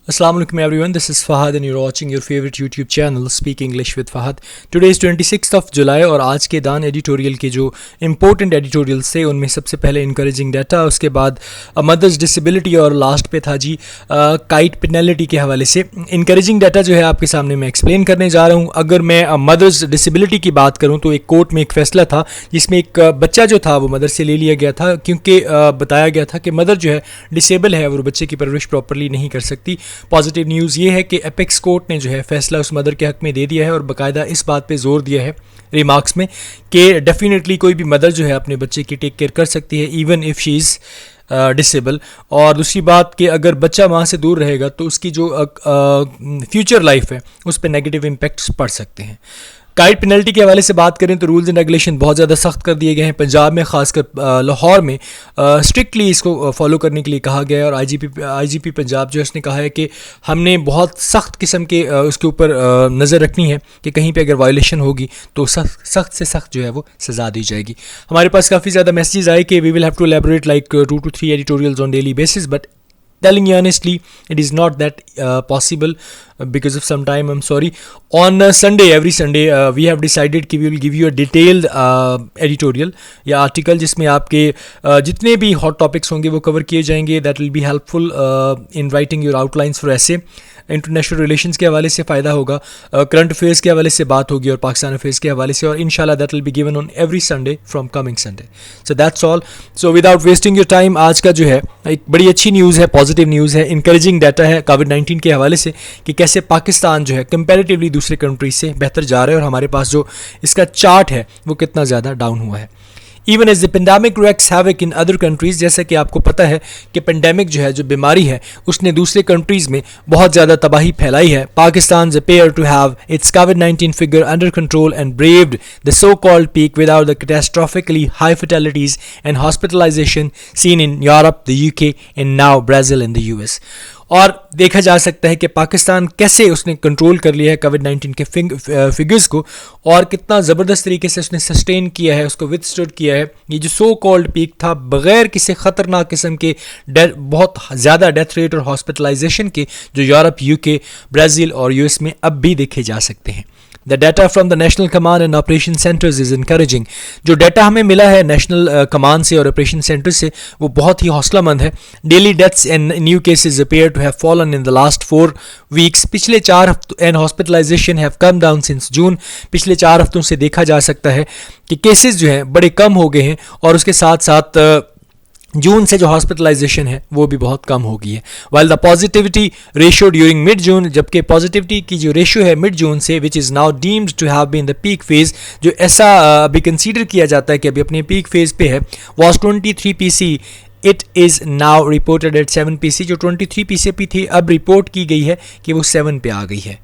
Assalamu alaikum everyone, this is Fahad and you're watching your favorite YouTube channel Speak English with Fahad. Today is 26th of July और आज के दान editorial के जो important editorials थे उनमें सबसे पहले इनकरेजिंग डाटा, उसके बाद मदर्स डिसेबिलिटी और लास्ट पे था जी काइट पेनल्टी के हवाले से। इनकरेजिंग डाटा जो है आपके सामने मैं एक्सप्लेन करने जा रहा हूँ। अगर मैं मदर्स डिसेबिलिटी की बात करूँ तो एक कोर्ट में एक फैसला था जिसमें एक बच्चा जो था वो मदर से ले लिया गया था क्योंकि बताया गया था कि मदर जो है डिसेबल है, वो बच्चे की परवरिश प्रॉपरली नहीं कर सकती। पॉजिटिव न्यूज़ ये है कि एपेक्स कोर्ट ने जो है फैसला उस मदर के हक में दे दिया है और बाकायदा इस बात पे जोर दिया है रिमार्क्स में कि डेफिनेटली कोई भी मदर जो है अपने बच्चे की टेक केयर कर सकती है even if she is disable. और दूसरी बात कि अगर बच्चा माँ से दूर रहेगा तो उसकी जो फ्यूचर लाइफ है उस पर नेगेटिव इम्पैक्ट्स पड़ सकते हैं। काइट पेनल्टी के हवाले से बात करें तो रूल्स एंड रेगुलेशन बहुत ज़्यादा सख्त कर दिए गए हैं। पंजाब में खासकर लाहौर में स्ट्रिक्टली इसको फॉलो करने के लिए कहा गया है और आईजीपी पंजाब जो है उसने कहा है कि हमने बहुत सख्त किस्म के उसके ऊपर नज़र रखनी है कि कहीं पे अगर वायलेशन होगी तो सख्त से सख्त जो है वो सज़ा दी जाएगी। हमारे पास काफ़ी ज़्यादा मैसेजेस आए कि we will have to elaborate like 2 to 3 editorials on daily basis, but telling you honestly it is not that possible because of some time. I'm sorry. On Sunday, every Sunday we have decided कि we will give you a detailed editorial या article जिसमें आपके जितने भी hot topics होंगे वो cover किए जाएंगे. That will be helpful in writing your outlines for essay. International relations के हवाले से फ़ायदा होगा, करंट अफेयर्स के हवाले से बात होगी और पाकिस्तान अफेयर्स के हवाले से, और इंशाल्लाह that will be given on every Sunday from coming Sunday. So that's all. So without wasting your time, आज का जो है एक बड़ी अच्छी न्यूज़ है, पॉजिटिव न्यूज़ है, इंकरेजिंग डाटा है कोविड-19 के हवाले से कि कैसे पाकिस्तान जो है कंपैरेटिवली दूसरे कंट्रीज से बेहतर जा रहा है और हमारे पास जो इसका चार्ट है वो कितना ज़्यादा डाउन हुआ है। Even as the pandemic wreaks havoc in other countries, जैसा कि आपको पता है कि पेंडेमिक जो है, जो बीमारी है, उसने दूसरे कंट्रीज़ में बहुत ज़्यादा तबाही फैलाई है। Pakistan appear to have its COVID-19 figure under control and braved the so-called peak without the catastrophically high fatalities and hospitalization seen in Europe, the UK and now Brazil and the US। और देखा जा सकता है कि पाकिस्तान कैसे उसने control कर लिया है कोविड-19 के फिगर्स को और कितना ज़बरदस्त तरीके से उसने सस्टेन किया है, उसको विथस्टूड किया है। ये जो सो कॉल्ड पीक था, बग़ैर किसी ख़तरनाक किस्म के बहुत ज़्यादा डेथ रेट और हॉस्पिटलाइजेशन के, जो यूरोप, यूके, ब्राज़ील और यूएस में अब भी देखे जा सकते हैं। The data from the national command and operation centres is encouraging. जो डाटा हमें मिला है नेशनल कमांड से और ऑपरेशन सेंटर से वो बहुत ही हौसलामंद है। Daily deaths and new cases appear to have fallen in the last 4 weeks. पिछले 4 हफ्तों and hospitalisation have come down since June. पिछले 4 हफ्तों से देखा जा सकता है कि केसेस जो हैं बड़े कम हो गए हैं और उसके साथ साथ जून से जो हॉस्पिटलाइजेशन है वो भी बहुत कम हो गई है। While the positivity ratio during mid June, जबकि पॉजिटिविटी की जो रेशियो है मिड जून से, which is now deemed to have been the peak phase, जो ऐसा अभी कंसीडर किया जाता है कि अभी अपने पीक फेज पे है, was 23 PC। It is now reported at 7 PC। जो 23 PCP थी अब रिपोर्ट की गई है कि वो 7 पे आ गई है।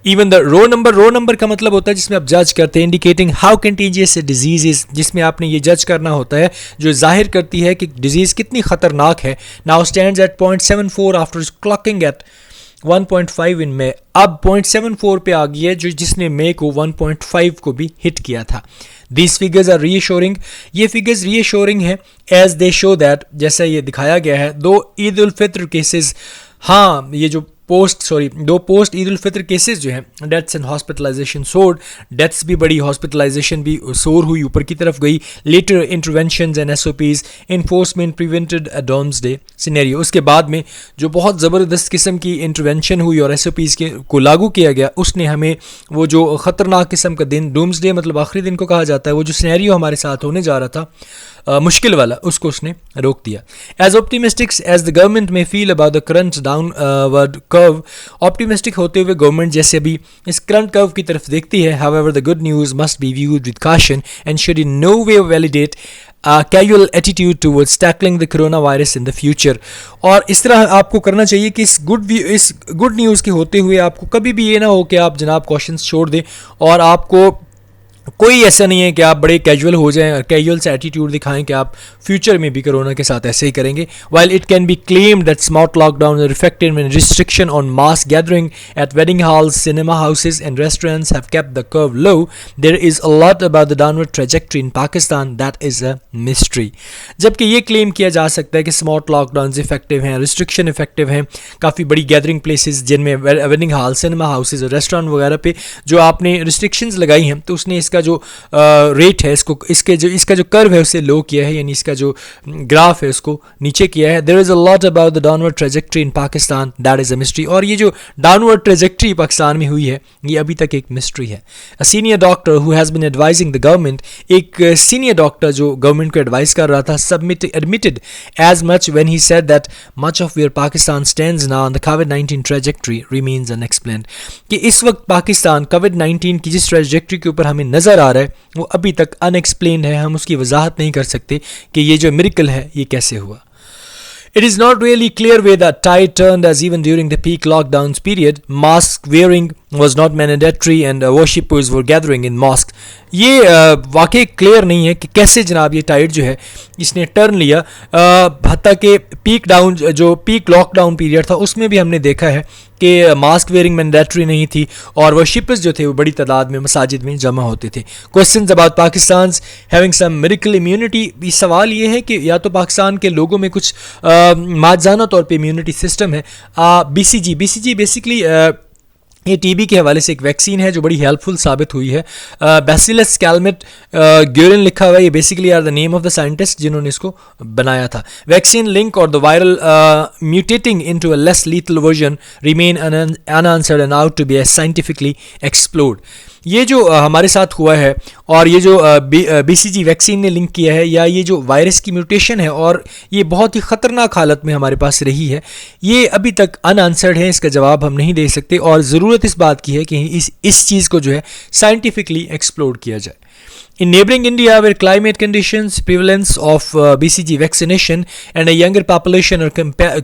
इवन द रो नंबर का मतलब होता है जिसमें आप जज करते हैं, indicating how contagious disease is, जिसमें आपने ये जज करना होता है, जो जाहिर करती है कि डिजीज़ कितनी ख़तरनाक है। Now stands at 0.74 after clocking at 1.5 in May. अब 0.74 पे आ गई है, जो जिसने मई को 1.5 को भी हिट किया था। These figures are reassuring। ये फिगर्स रीअश्योरिंग है एज दे शो दैट, जैसा ये दिखाया गया है, दो ईद उल फित्र केसेस, हाँ ये जो दो पोस्ट ईद उल फित्र केसेस जो हैं, deaths and hospitalisation soared, deaths भी बढ़ी, हॉस्पिटलाइजेशन भी सोर हुई, ऊपर की तरफ गई। Later interventions and SOPs enforcement prevented a doomsday scenario. उसके बाद में जो बहुत ज़बरदस्त किस्म की इंटरवेंशन हुई और एसओपीज को लागू किया गया, उसने हमें वो जो ख़तरनाक किस्म का दिन, डोम्सडे मतलब आखिरी दिन को कहा जाता है, वो जो सिनेरियो हमारे साथ होने जा रहा था मुश्किल वाला, उसको उसने रोक दिया। As optimistic as the government may feel about the current downward curve, optimistic होते हुए गवर्नमेंट जैसे अभी इस करंट कर्व की तरफ देखती है, however the good news must be viewed with caution and should in no way validate casual attitude towards tackling the coronavirus in the future। और इस तरह आपको करना चाहिए कि इस गुड न्यूज़ के होते हुए आपको कभी भी ये ना हो कि आप जनाब क्वेश्चंस छोड़ दें और आपको कोई ऐसा नहीं है कि आप बड़े कैजुअल हो जाएं और कैजुअल से एटीट्यूड दिखाएं कि आप फ्यूचर में भी कोरोना के साथ ऐसे ही करेंगे. While it can be claimed that smart lockdowns are effective when restriction on mass gathering at wedding halls, cinema houses and restaurants have kept the curve low, there is a lot about the downward trajectory in Pakistan that is a mystery. जबकि ये claim किया जा सकता है कि smart lockdown effective हैं, restriction effective हैं, काफ़ी बड़ी गैदरिंग प्लेसेस जिनमें वेडिंग हॉल, सिनेमा हाउसेज और रेस्टोरेंट वगैरह पे जो आपने रिस्ट्रिक्शंस लगाई हैं तो उसने इसका जो रेट है इसका जो कर्व है उसे लो किया है, यानी इसका जो ग्राफ है उसको नीचे किया है. There is a lot about the downward trajectory in Pakistan that is a mystery. और ये जो डाउनवर्ड ट्रेजेक्ट्री पाकिस्तान में हुई है ये अभी तक एक मिस्ट्री है. A senior doctor who has been advising the government, एक सीनियर डॉक्टर जो गवर्नमेंट को एडवाइस कर रहा था, admitted as much when he said that much of where Pakistan stands now on the COVID-19 trajectory remains unexplained. कि इस वक्त Pakistan COVID-19 की जिस ट्रेजेक्ट्री के ऊपर हमें नज़र आ रहा है वो अभी तक अनएक्सप्लेन्ड है. हम उसकी वजाहत नहीं कर सकते कि ये जो मिरेकल है ये कैसे हुआ. It is not really clear where the tide turned, as even during the peak lockdowns period, mask wearing was not mandatory and worshippers were gathering in mosques. ये वाकई क्लियर नहीं है कि कैसे जनाब ये टाइड जो है इसने टर्न लिया. हत्ता के पीक लॉकडाउन पीरियड था उसमें भी हमने देखा है कि मास्क वेयरिंग मैंडेटरी नहीं थी और वर्शिपर्स जो थे वो बड़ी तादाद में मसाजिद में जमा होते थे. Questions about Pakistan having some miracle immunity, सवाल ये है कि या तो पाकिस्तान के लोगों में कुछ माजाना तौर पे इम्यूनिटी सिस्टम है. BCG बेसिकली ये टीबी के हवाले से एक वैक्सीन है जो बड़ी हेल्पफुल साबित हुई है. बैसिलस कैलमेट ग्यूरिन लिखा हुआ है. ये basically are the name of the scientist जिन्होंने इसको बनाया था. वैक्सीन लिंक और the viral mutating into a less lethal version remain unanswered and out to be scientifically explored. ये जो हमारे साथ हुआ है और ये जो BCG वैक्सीन ने लिंक किया है या ये जो वायरस की म्यूटेशन है और ये बहुत ही ख़तरनाक हालत में हमारे पास रही है, ये अभी तक अनआंसर्ड है. इसका जवाब हम नहीं दे सकते और ज़रूरत इस बात की है कि इस चीज़ को जो है साइंटिफिकली एक्सप्लोर किया जाए. In neighboring India, where climate conditions, prevalence of BCG vaccination and a younger population are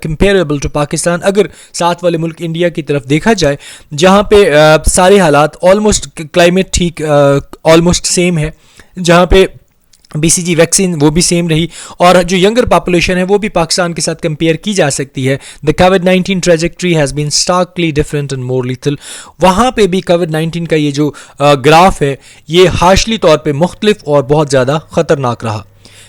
comparable to Pakistan, अगर साथ वाले मुल्क इंडिया की तरफ देखा जाए जहाँ पे सारे हालात ऑलमोस्ट क्लाइमेट ठीक ऑलमोस्ट सेम है, जहाँ पे BCG वैक्सीन वो भी सेम रही और जो यंगर पॉपुलेशन है वो भी पाकिस्तान के साथ कंपेयर की जा सकती है. The COVID-19 trajectory has been starkly different and more lethal. वहाँ पे भी COVID-19 का ये जो ग्राफ है ये हाशली तौर पे मुख्तलिफ और बहुत ज़्यादा ख़तरनाक रहा.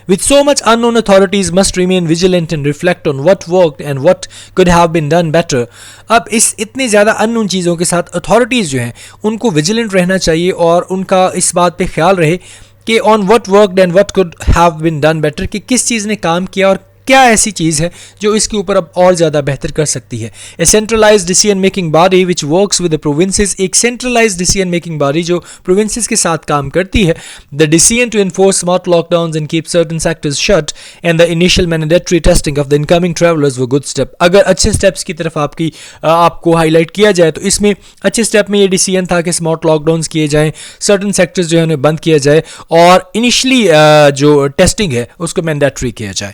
With so much unknown, authorities must remain vigilant and reflect on what worked and what could have been done better. अब इस इतनी ज़्यादा अननोन चीज़ों के साथ अथॉरिटीज़ जो हैं उनको विजिलेंट रहना चाहिए और उनका इस बात पे ख्याल रहे कि on what worked and what could have been done better, कि किस चीज़ ने काम किया और क्या ऐसी चीज़ है जो इसके ऊपर अब और ज़्यादा बेहतर कर सकती है. A centralised decision making body which works with the provinces, एक सेंट्रलाइज्ड डिसीजन मेकिंग बॉडी जो प्रोविंसेस के साथ काम करती है. The decision to enforce smart lockdown and keep certain sectors shut and the initial mandatory testing of the incoming travellers वो good step. अगर अच्छे स्टेप्स की तरफ आपको हाईलाइट किया जाए तो इसमें अच्छे स्टेप में ये डिसीजन था कि स्मार्ट लॉकडाउन किए जाएँ, सर्टन सेक्टर्स जो है उन्हें बंद किया जाए और इनिशली जो टेस्टिंग है उसको मैंडेटरी किया जाए.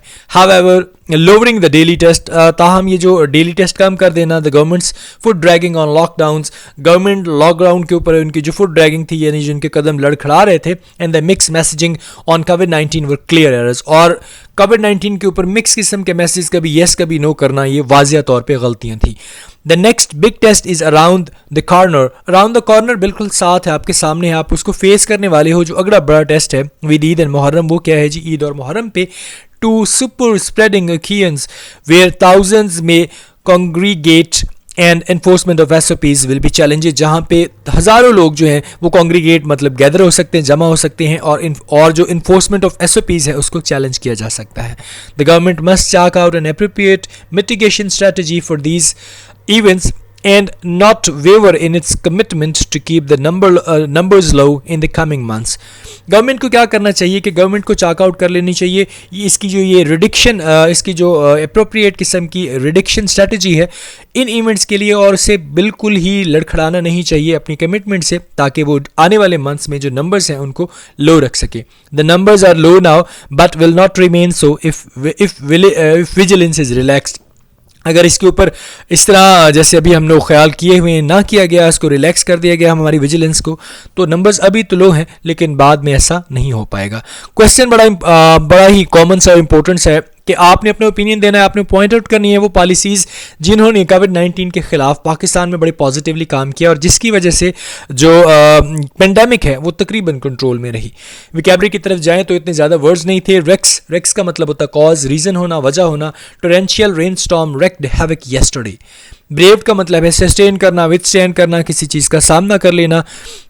Lowering the daily test, ताहम ये जो डेली टेस्ट कम कर देना. The governments foot dragging on lockdowns, government lockdown के ऊपर उनकी जो फुट ड्रैगिंग थी यानी जिनके कदम लड़खड़ा रहे थे. And the mix messaging on COVID-19 were clear errors, और COVID-19 के ऊपर मिक्स किस्म के मैसेज कभी येस कभी नो करना ये वाजिया तौर पे गलतियाँ थी. The next big test is around the corner. Around the corner बिल्कुल साथ है, आपके सामने है, आप उसको फेस करने वाले हो. जो अगला बड़ा टेस्ट है विद ईद एंड मुहर्रम, वो क्या है जी? ईद और मुहर्रम पे to super spreading occasions where thousands may congregate and enforcement of SOPs will be challenges, जहाँ पे हज़ारों लोग जो हैं वो congregate मतलब गैदर हो सकते हैं, जमा हो सकते हैं और जो enforcement of SOPs है उसको चैलेंज किया जा सकता है. The government must chalk out an appropriate mitigation strategy for these events and not waver in its commitment to keep the numbers low in the coming months. Government को क्या करना चाहिए कि गवर्नमेंट को चाक आउट कर लेनी चाहिए इसकी जो ये रिडक्शन, इसकी जो अप्रोप्रिएट किस्म की रिडक्शन स्ट्रेटजी है इन इवेंट्स के लिए, और उसे बिल्कुल ही लड़खड़ाना नहीं चाहिए अपनी कमिटमेंट से, ताकि वो आने वाले मंथ्स में जो नंबर्स हैं उनको लो रख सके. The numbers are low now but will not remain so if vigilance is relaxed. अगर इसके ऊपर इस तरह जैसे अभी हम लोग ख्याल किए हुए हैं ना किया गया, इसको रिलैक्स कर दिया गया हमारी विजिलेंस को, तो नंबर्स अभी तो लो हैं लेकिन बाद में ऐसा नहीं हो पाएगा। क्वेश्चन बड़ा ही कॉमन सा इंपॉर्टेंस है कि आपने अपने ओपिनियन देना है, आपने पॉइंट आउट करनी है वो पॉलिसीज़ जिन्होंने कोविड-19 के ख़िलाफ़ पाकिस्तान में बड़े पॉजिटिवली काम किया और जिसकी वजह से जो पेंडेमिक है वो तकरीबन कंट्रोल में रही। विकैबरी की तरफ जाएं तो इतने ज़्यादा वर्ड्स नहीं थे। रेक्स का मतलब होता है कॉज, रीज़न होना, वजह होना। Torrential rain storm wrecked havoc yesterday. Braved का मतलब है सस्टेन करना, विथस्टैंड करना, किसी चीज़ का सामना कर लेना,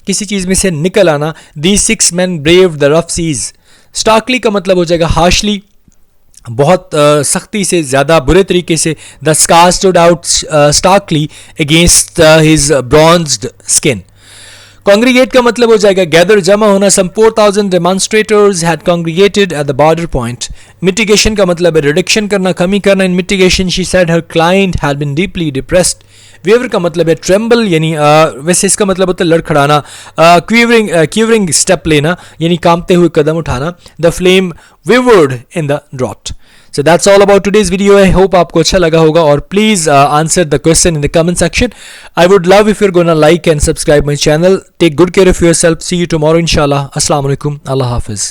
किसी चीज़ में से निकल आना। These 6 men braved the rough seas। Starkly का मतलब हो जाएगा हार्शली, बहुत सख्ती से, ज़्यादा बुरे तरीके से। The scar stood out starkly against his bronzed skin. Congregate का मतलब हो जाएगा गैदर, जमा होना। Some 4000 demonstrators had congregated at the border point. Mitigation का मतलब है रिडक्शन करना, कमी करना। In mitigation she said her client had been deeply depressed. Waver का मतलब है ट्रेम्बल, यानी वैसे इसका मतलब होता है लड़खड़ाना। क्यूवरिंग स्टेप लेना, यानी कांपते हुए कदम उठाना। The flame wavered in the draught. So that's all about today's video. I hope आपको अच्छा लगा होगा और please answer the question in the comment section. I would love if you're gonna like and subscribe my channel. Take good care of yourself. See you tomorrow inshallah. Assalamu alaikum. Allah Hafiz.